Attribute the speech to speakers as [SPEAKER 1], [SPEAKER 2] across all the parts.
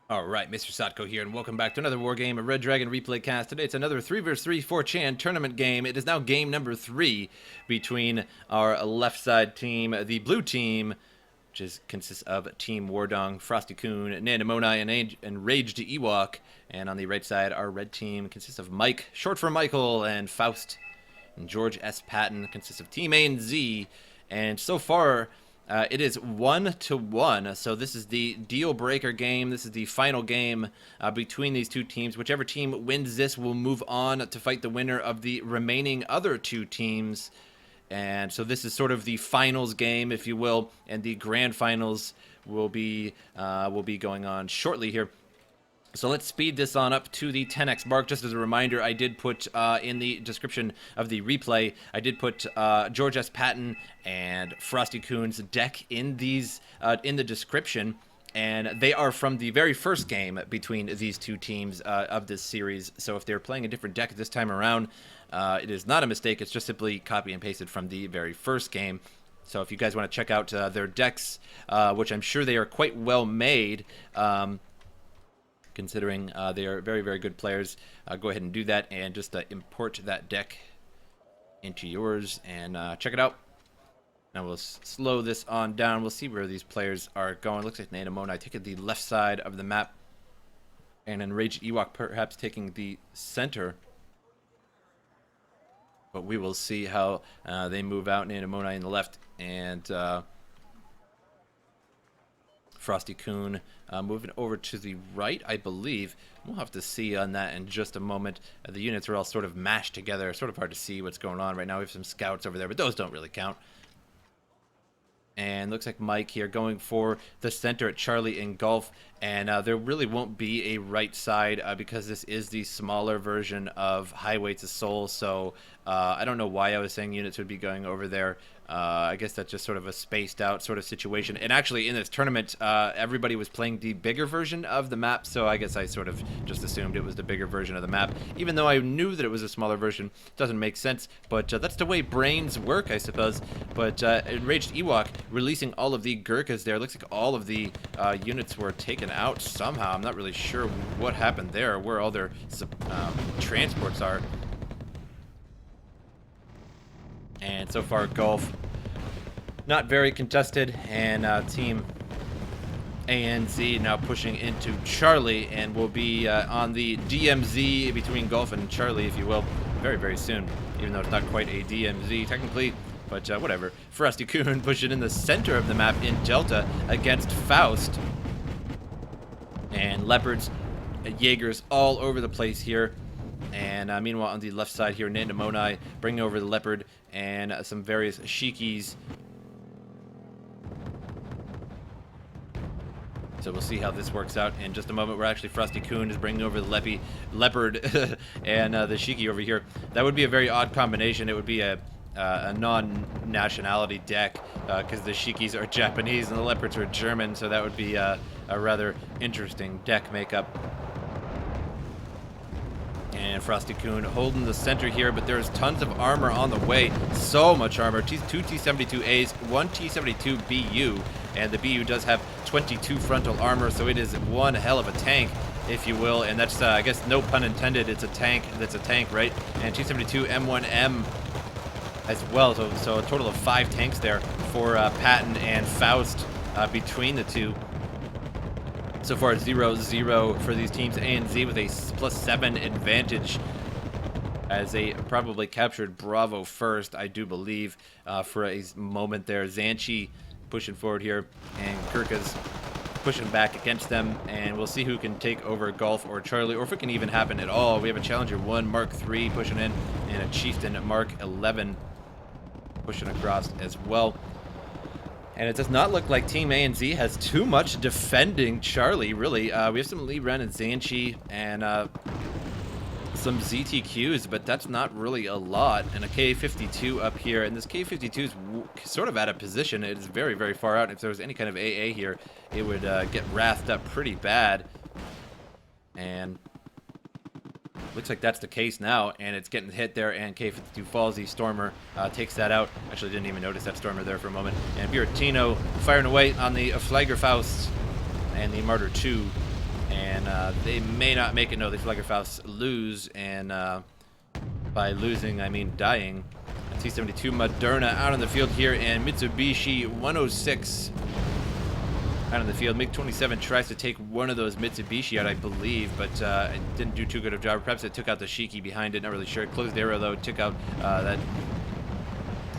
[SPEAKER 1] Alright, MrSotko here, and welcome back to another Wargame, a Red Dragon replay cast. Today it's another 3 vs 3 4chan tournament game. It is now game number 3 between our left side team, the blue team, which consists of Team Wardong, Frosty Coon, Nandamonai, and Raged Ewok. And on the right side, our red team consists of Mike, short for Michael, and Faust. And George S. Patton consists of Team ANZ. And so far, it is 1-1, so this is the deal breaker game. This is the final game between these two teams. Whichever team wins this will move on to fight the winner of the remaining other two teams. And so this is sort of the finals game, if you will, and the grand finals will be going on shortly here. So let's speed this on up to the 10x mark. Just as a reminder, I did put in the description of the replay, I did put George S. Patton and Frosty Coon's deck in these in the description, and they are from the very first game between these two teams of this series. So if they're playing a different deck this time around, it is not a mistake. It's just simply copy and pasted from the very first game. So if you guys want to check out their decks, which I'm sure they are quite well made, considering they are very, very good players, go ahead and do that and just import that deck into yours and check it out. Now we'll slow this on down. We'll see where these players are going. Looks like Nandamonai taking the left side of the map, and Enraged Ewok perhaps taking the center. But we will see how they move out. Nandamonai in the left, and Frosty Coon moving over to the right, I believe. We'll have to see on that in just a moment. The units are all sort of mashed together. Sort of hard to see what's going on right now. We have some scouts over there, but those don't really count. And looks like Mike here going for the center at Charlie in golf. And there really won't be a right side because this is the smaller version of Highway to Seoul. So I don't know why I was saying units would be going over there. I guess that's just sort of a spaced out sort of situation. And actually in this tournament, everybody was playing the bigger version of the map. So I guess I sort of just assumed it was the bigger version of the map. Even though I knew that it was a smaller version, it doesn't make sense. But that's the way brains work, I suppose. But Enraged Ewok releasing all of the Gurkhas there. Looks like all of the units were taken out somehow. I'm not really sure what happened there, where all their transports are. And so far, golf not very contested, and Team ANZ now pushing into Charlie, and will be on the DMZ between golf and Charlie, if you will, very, very soon, even though it's not quite a DMZ technically, but whatever. Frosty Coon pushing in the center of the map in Delta against Faust, and Leopards, Jaegers all over the place here. And meanwhile, on the left side here, Nandamonai bringing over the Leopard and some various Shikis. So we'll see how this works out in just a moment. Where actually Frosty Coon is bringing over the Leopard and the Shiki over here. That would be a very odd combination. It would be a non-nationality deck because the Shikis are Japanese and the Leopards are German. So that would be a rather interesting deck makeup. And Frosty Coon holding the center here, but there's tons of armor on the way. So much armor. Two T-72As, one T-72BU, and the BU does have 22 frontal armor, so it is one hell of a tank, if you will. And that's, I guess, no pun intended. It's a tank. That's a tank, right? And T-72 M1M as well. So a total of 5 tanks there for Patton and Faust between the two. So far, 0-0 for these teams. ANZ with a +7 advantage as they probably captured Bravo first, I do believe, for a moment there. Zanchi pushing forward here, and Kirka's pushing back against them, and we'll see who can take over Golf or Charlie, or if it can even happen at all. We have a Challenger 1 Mark III pushing in, and a Chieftain Mark 11 pushing across as well. And it does not look like Team ANZ has too much defending Charlie, really. We have some Lee Ren and Zanchi and some ZTQs, but that's not really a lot. And a K-52 up here. And this K-52 is sort of out of position. It is very, very far out. If there was any kind of AA here, it would get wrathed up pretty bad. And looks like that's the case now, and it's getting hit there, and K-52 falls. The Stormer takes that out. Actually, didn't even notice that Stormer there for a moment. And Buratino firing away on the Fliegerfaust and the Martyr 2. And they may not make it. No, the Flaggerfaust lose, and by losing, I mean dying. T-72 Moderna out on the field here, and Mitsubishi 106 out on the field. MiG-27 tries to take one of those Mitsubishi out, I believe, but it didn't do too good of a job. Perhaps it took out the Shiki behind it, not really sure. Closed arrow, though, took out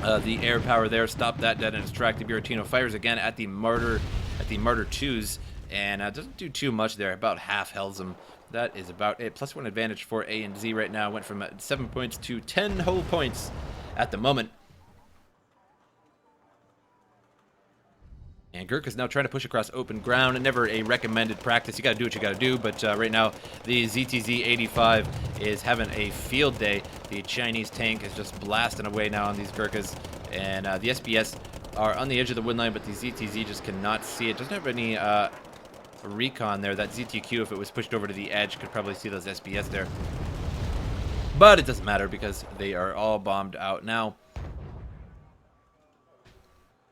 [SPEAKER 1] the air power there, stopped that dead in its track. The Buratino fires again at the Martyr 2s, and doesn't do too much there. About half hells him. That is about it. +1 advantage for ANZ right now. Went from 7 points to 10 whole points at the moment. And Gurkha's now trying to push across open ground. Never a recommended practice. You got to do what you got to do. But right now, the ZTZ-85 is having a field day. The Chinese tank is just blasting away now on these Gurkhas. And the SBS are on the edge of the wind line, but the ZTZ just cannot see it. Doesn't have any recon there. That ZTQ, if it was pushed over to the edge, could probably see those SBS there. But it doesn't matter because they are all bombed out now.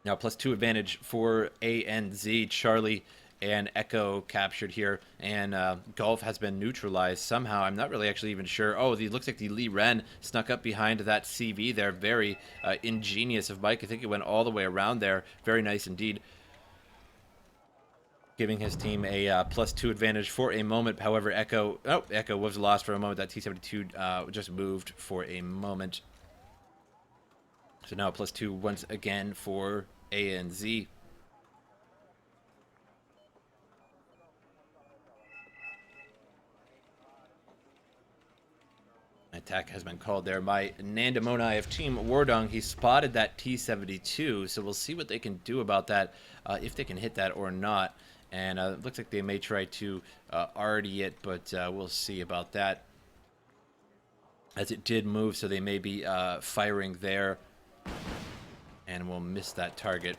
[SPEAKER 1] Now +2 advantage for ANZ. Charlie and Echo captured here, and Golf has been neutralized somehow. I'm not really actually even sure. Oh, it looks like the Lee Ren snuck up behind that CV there. Very ingenious of Mike. I think it went all the way around there. Very nice indeed. Giving his team a +2 advantage for a moment. However, Echo was lost for a moment. That T-72 just moved for a moment. So now +2 once again for ANZ. Attack has been called there by Nandamonai of Team Wardong. He spotted that T-72, so we'll see what they can do about that, if they can hit that or not. And it looks like they may try to arty it, but we'll see about that. As it did move, so they may be firing there. And we'll miss that target.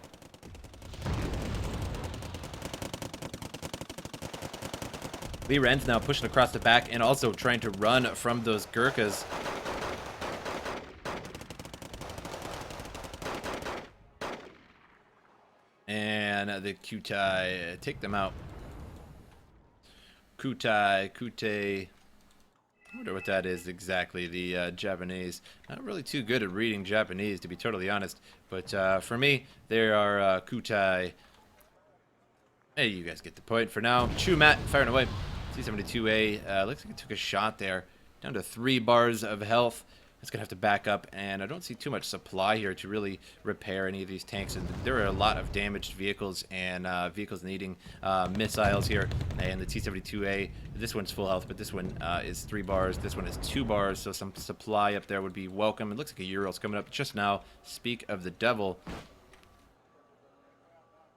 [SPEAKER 1] Lee Ren's now pushing across the back and also trying to run from those Gurkhas. And the Kutai take them out. Kute. I wonder what that is exactly. The Japanese. Not really too good at reading Japanese, to be totally honest. But for me, there are Kutai. Hey, you guys get the point for now. Chumat firing away. T-72A looks like it took a shot there. Down to 3 bars of health. It's going to have to back up, and I don't see too much supply here to really repair any of these tanks. And there are a lot of damaged vehicles and vehicles needing missiles here. And the T-72A, this one's full health, but this one is 3 bars. This one is 2 bars, so some supply up there would be welcome. It looks like a Ural's coming up just now. Speak of the devil.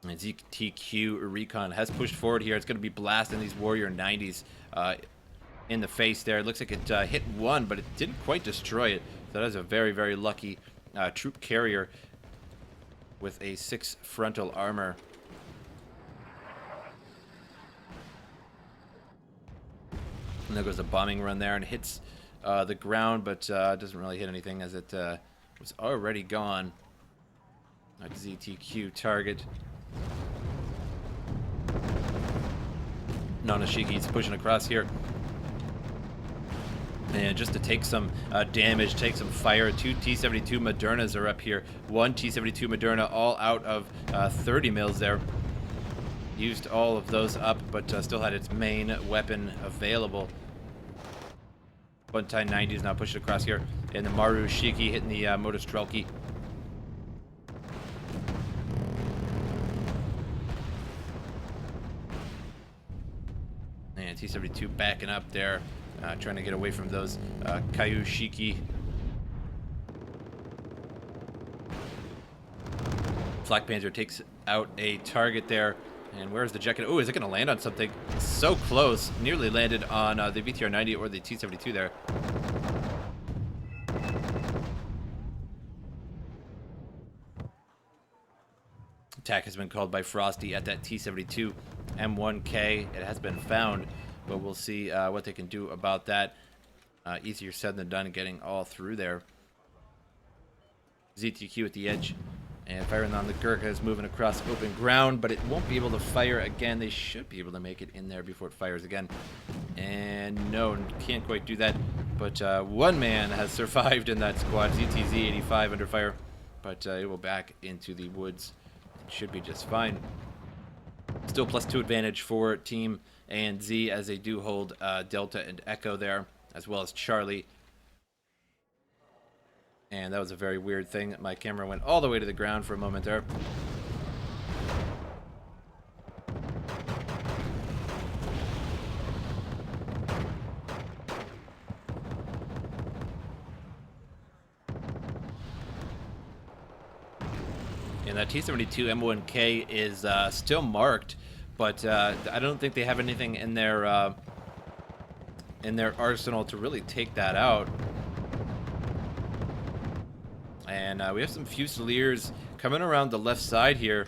[SPEAKER 1] And ZTQ Recon has pushed forward here. It's going to be blasting these Warrior 90s in the face there. It looks like it hit one, but it didn't quite destroy it. So that is a very, very lucky troop carrier with a 6 frontal armor. And there goes a bombing run there and hits the ground, but doesn't really hit anything as it was already gone. That ZTQ target. Nanashiki's pushing across here. And just to take some damage, take some fire. 2 T-72 Modernas are up here. 1 T-72 Moderna, all out of 30 mils there. Used all of those up, but still had its main weapon available. Buntai 90 is now pushing across here. And the Maru Shiki hitting the Motostrelki. And T-72 backing up there. Trying to get away from those Kaiju Shiki. Flak Panzer takes out a target there. And where's the jet? Oh, is it going to land on something? So close. Nearly landed on the VTR-90 or the T-72 there. Attack has been called by Frosty at that T-72 M1K. It has been found. But we'll see what they can do about that. Easier said than done getting all through there. ZTQ at the edge. And firing on the Gurkhas, moving across open ground, but it won't be able to fire again. They should be able to make it in there before it fires again. And no, can't quite do that. But one man has survived in that squad, ZTZ 85 under fire. But it will back into the woods. It should be just fine. Still +2 advantage for Team ANZ as they do hold Delta and Echo there, as well as Charlie. And that was a very weird thing. My camera went all the way to the ground for a moment there. And that T-72 M1K is still marked, but I don't think they have anything in their arsenal to really take that out. And we have some Fusiliers coming around the left side here.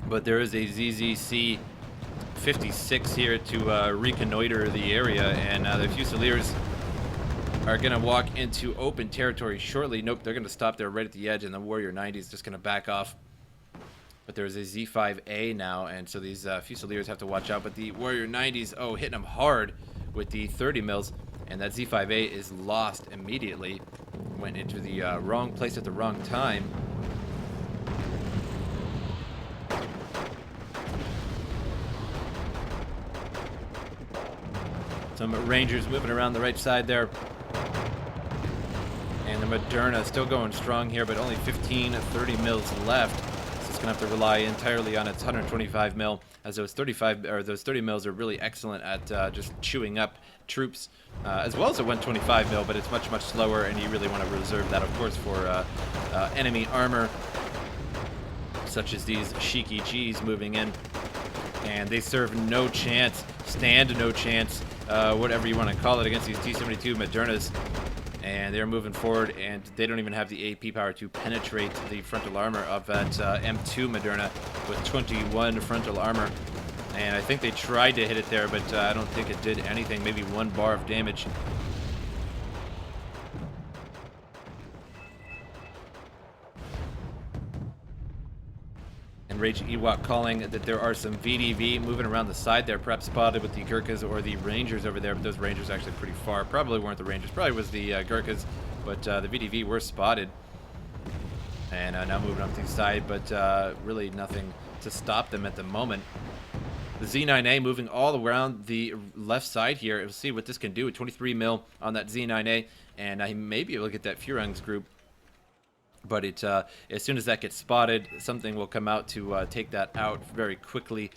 [SPEAKER 1] But there is a ZZC 56 here to reconnoiter the area. And the Fusiliers are going to walk into open territory shortly. Nope, they're going to stop there right at the edge. And the Warrior 90 is just going to back off. But there's a Z5A now. And so these Fusiliers have to watch out. But the Warrior 90s, oh, hitting them hard with the 30 mils. And that Z5A is lost immediately. Went into the wrong place at the wrong time. Some Rangers moving around the right side there. And the Moderna still going strong here, but only 30 mils left. So it's going to have to rely entirely on its 125 mil, as those 30 mils are really excellent at just chewing up troops, as well as a 125 mil, but it's much slower, and you really want to reserve that, of course, for enemy armor, such as these Shiki Gs moving in. And they serve no chance, stand no chance, whatever you want to call it, against these T-72 Modernas. And they're moving forward, and they don't even have the AP power to penetrate the frontal armor of that M2 Moderna with 21 frontal armor. And I think they tried to hit it there, but I don't think it did anything. Maybe 1 bar of damage. And Rage Ewok calling that there are some VDV moving around the side there, perhaps spotted with the Gurkhas or the Rangers over there, but those Rangers actually pretty far. Probably weren't the Rangers, probably was the Gurkhas, but the VDV were spotted. And now moving up to the side, but really nothing to stop them at the moment. The Z9A moving all around the left side here. We'll see what this can do with 23 mil on that Z9A, and I may be able to get that Furungs group. But it, as soon as that gets spotted, something will come out to take that out very quickly.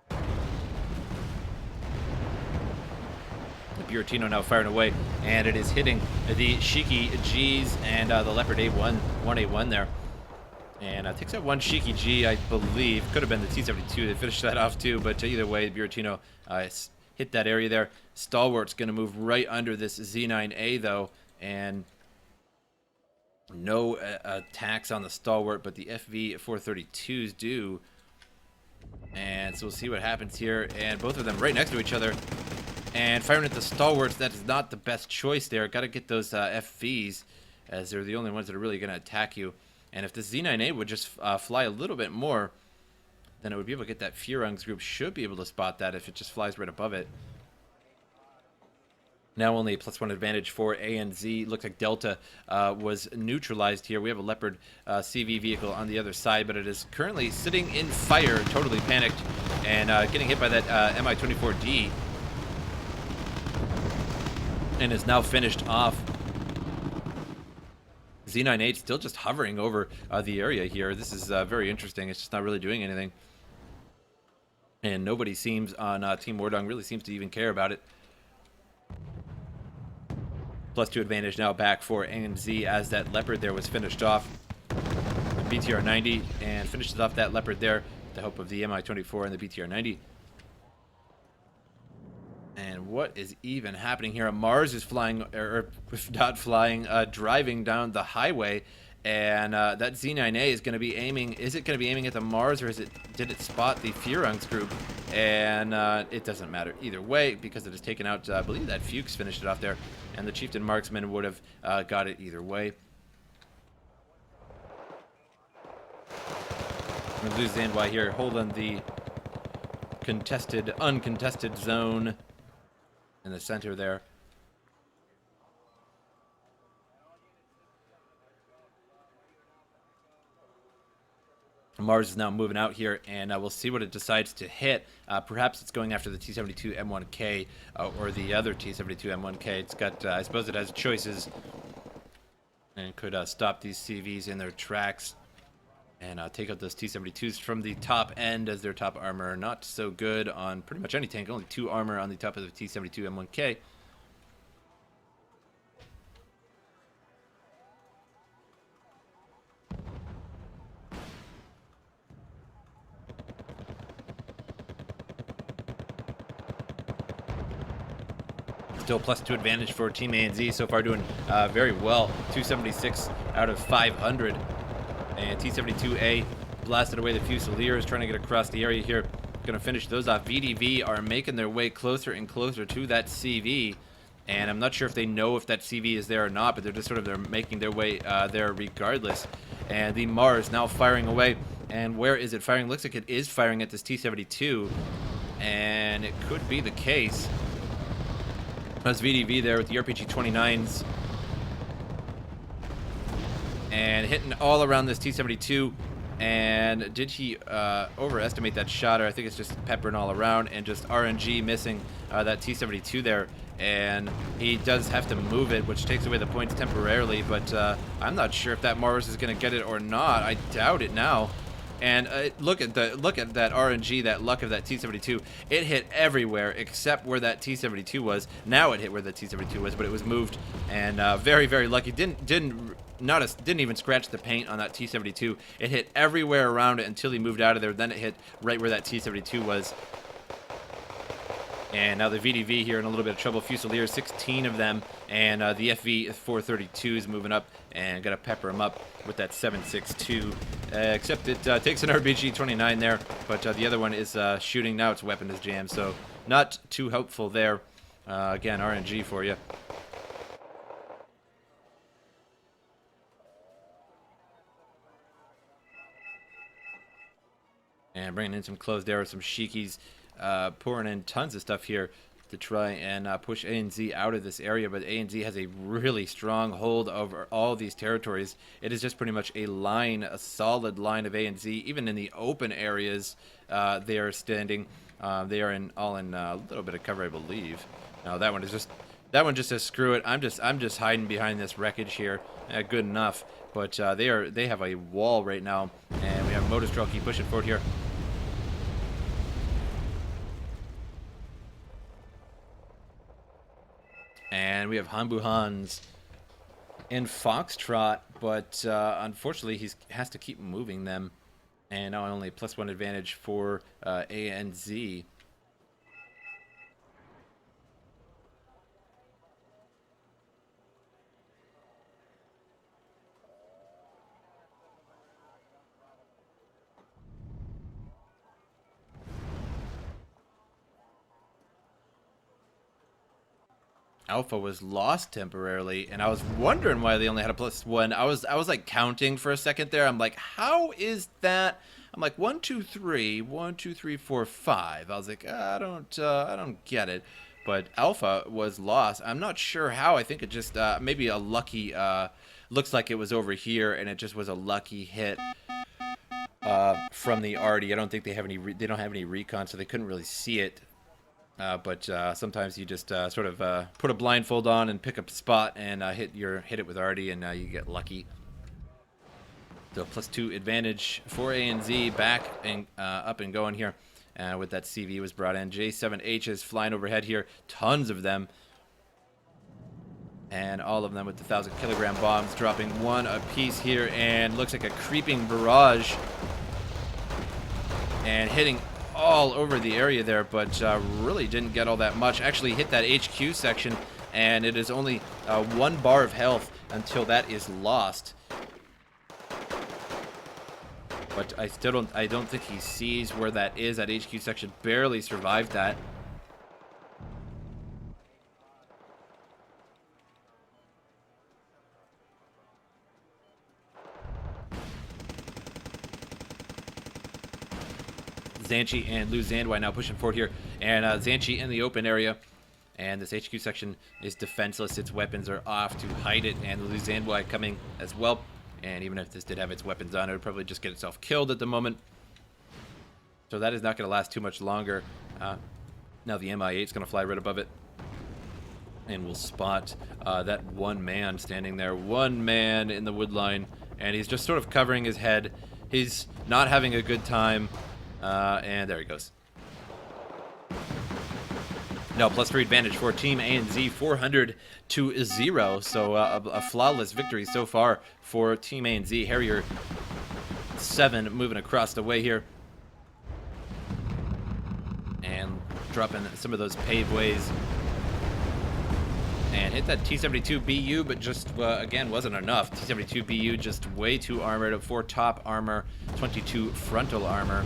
[SPEAKER 1] The Buratino now firing away, and it is hitting the Shiki Gs and the Leopard A1, 1A1 there. And takes out one Shiki G, I believe. Could have been the T-72 that finished that off too, but either way, Buratino hit that area there. Stalwart's going to move right under this Z9A though, and no attacks on the Stalwart, but the FV-432s do. And so we'll see what happens here. And both of them right next to each other. And firing at the Stalwarts, that is not the best choice there. Got to get those FVs, as they're the only ones that are really going to attack you. And if this Z9A would just fly a little bit more, then it would be able to get that Furungs group. Should be able to spot that if it just flies right above it. Now only a +1 advantage for ANZ. Looks like Delta was neutralized here. We have a Leopard CV vehicle on the other side, but it is currently sitting in fire, totally panicked, and getting hit by that Mi-24D. And is now finished off. Z98 still just hovering over the area here. This is very interesting. It's just not really doing anything. And nobody seems on Team Wardong really seems to even care about it. +2 advantage now back for ANZ as that Leopard there was finished off. The BTR-90 and finishes off that Leopard there with the help of the Mi-24 and the BTR-90. And what is even happening here? Mars is flying, or if not flying, driving down the highway. And that Z9A is going to be aiming. Is it going to be aiming at the Mars, or did it spot the Furungs group? And it doesn't matter either way because it is taken out. I believe that Fuchs finished it off there, and the Chieftain Marksman would have got it either way. We lose the NY here, holding the uncontested zone in the center there. Mars is now moving out here, and we'll see what it decides to hit. Perhaps it's going after the T-72 M1K or the other T-72 M1K. It's got, I suppose it has choices, and could stop these CVs in their tracks and take out those T-72s from the top end, as their top armor not so good on pretty much any tank. Only 2 armor on the top of the T-72 M1K. Still +2 advantage for Team ANZ. So far doing very well. 276 out of 500. And T-72A blasted away the Fusiliers, trying to get across the area here. Going to finish those off. VDV are making their way closer and closer to that CV. And I'm not sure if they know if that CV is there or not, but they're just they're making their way there regardless. And the Mars now firing away. And where is it firing? Looks like it is firing at this T-72. And it could be the case. That's VDV there with the RPG-29s. And hitting all around this T-72. And did he overestimate that shot? Or I think it's just peppering all around and just RNG missing that T-72 there. And he does have to move it, which takes away the points temporarily. But I'm not sure if that Mars is going to get it or not. I doubt it now. And look at that RNG, that luck of that T-72. It hit everywhere except where that T-72 was. Now it hit where the T-72 was, but it was moved. And very, very lucky. Didn't even scratch the paint on that T-72. It hit everywhere around it until he moved out of there. Then it hit right where that T-72 was. And now the VDV here in a little bit of trouble. Fusiliers, 16 of them. And the FV-432 is moving up and got to pepper him up with that 7.62. Except it takes an RPG-29 there. But the other one is shooting. Now its weapon is jammed. So not too helpful there. Again, RNG for you. And bringing in some closed arrows, some Shiki's. Pouring in tons of stuff here to try and push ANZ out of this area, but ANZ has a really strong hold over all these territories. It is just pretty much a solid line of ANZ. Even in the open areas, they are standing. They are all in a little bit of cover, I believe. No, that one just says screw it. I'm just hiding behind this wreckage here. Good enough, but they have a wall right now, and we have Motorstraw keep pushing forward here. And we have Hanbu Hans in Foxtrot, but unfortunately he has to keep moving them. And now only +1 advantage for ANZ. Alpha was lost temporarily, and I was wondering why they only had a +1. I was like counting for a second there. I'm like, how is that? I'm like 1, 2, 3, 1, 2, 3, 4, 5. I was like, I don't get it. But Alpha was lost. I'm not sure how. I think it just maybe a lucky. Looks like it was over here, and it just was a lucky hit from the arty. I don't think they have any. They don't have any recon, so they couldn't really see it. But sometimes you just sort of put a blindfold on and pick up a spot and hit it with arty, and you get lucky. So +2 advantage for ANZ, back and up and going here. With that CV was brought in. J7H's flying overhead here, tons of them, and all of them with the 1,000-kilogram bombs, dropping one apiece here, and looks like a creeping barrage, and hitting all over the area there, but really didn't get all that much. Actually hit that HQ section, and it is only 1 bar of health until that is lost. But I don't think he sees where that is. That HQ section barely survived that. Zhanchi and Lu Zandwai now pushing forward here. And Zhanchi in the open area. And this HQ section is defenseless. Its weapons are off to hide it. And Lu Zandwai coming as well. And even if this did have its weapons on, it would probably just get itself killed at the moment. So that is not going to last too much longer. Now the MI8 is going to fly right above it. And we'll spot that one man standing there. One man in the wood line. And he's just sort of covering his head. He's not having a good time. And there he goes. No, +3 advantage for Team ANZ, 400-0. So a flawless victory so far for Team ANZ. Harrier 7 moving across the way here. And dropping some of those paveways. And hit that T-72 BU, but just, again, wasn't enough. T-72 BU just way too armored. 4 top armor, 22 frontal armor.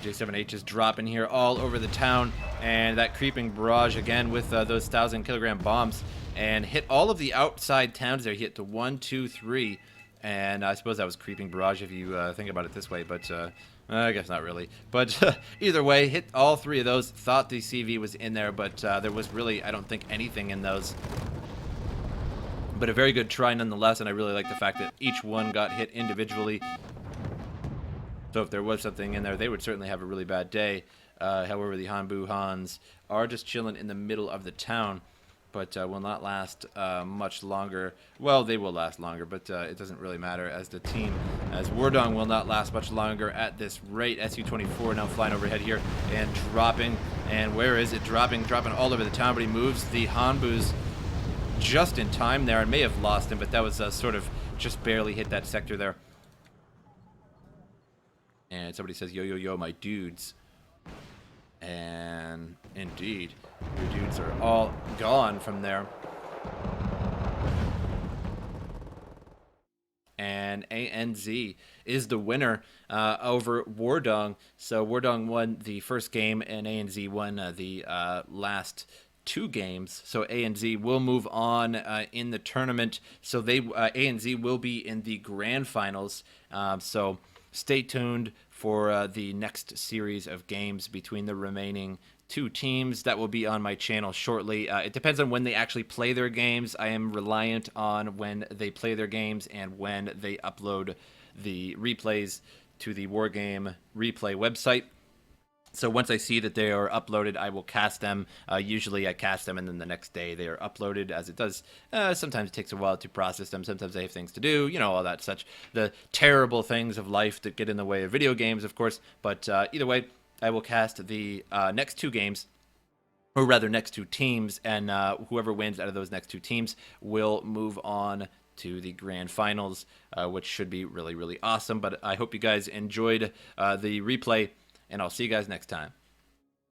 [SPEAKER 1] J7H is dropping here all over the town, and that creeping barrage again with those 1,000-kilogram bombs, and hit all of the outside towns there. He hit to 1, 2, 3, and I suppose that was creeping barrage if you think about it this way, but I guess not really. But either way, hit all 3 of those. Thought the CV was in there, but there was really, I don't think, anything in those. But a very good try nonetheless, and I really like the fact that each one got hit individually. So if there was something in there, they would certainly have a really bad day. However, the Hanbu Hans are just chilling in the middle of the town, but will not last much longer. Well, they will last longer, but it doesn't really matter as the team, as Wardong will not last much longer at this rate. Su-24 now flying overhead here and dropping. And where is it? Dropping all over the town, but he moves the Hanbus just in time there and may have lost him, but that was sort of just barely hit that sector there. And somebody says, yo, yo, yo, my dudes. And indeed, your dudes are all gone from there. And ANZ is the winner over Wardong. So Wardong won the first game, and ANZ won the last 2 games. So ANZ will move on in the tournament. So ANZ will be in the grand finals. So stay tuned for the next series of games between the remaining 2 teams. That will be on my channel shortly. It depends on when they actually play their games. I am reliant on when they play their games and when they upload the replays to the Wargame replay website. So once I see that they are uploaded, I will cast them. Usually I cast them and then the next day they are uploaded, as it does. Sometimes it takes a while to process them. Sometimes they have things to do, you know, all that such. The terrible things of life that get in the way of video games, of course. But either way, I will cast the next 2 games, or rather next 2 teams, and whoever wins out of those next 2 teams will move on to the grand finals, which should be really, really awesome. But I hope you guys enjoyed the replay, and I'll see you guys next time.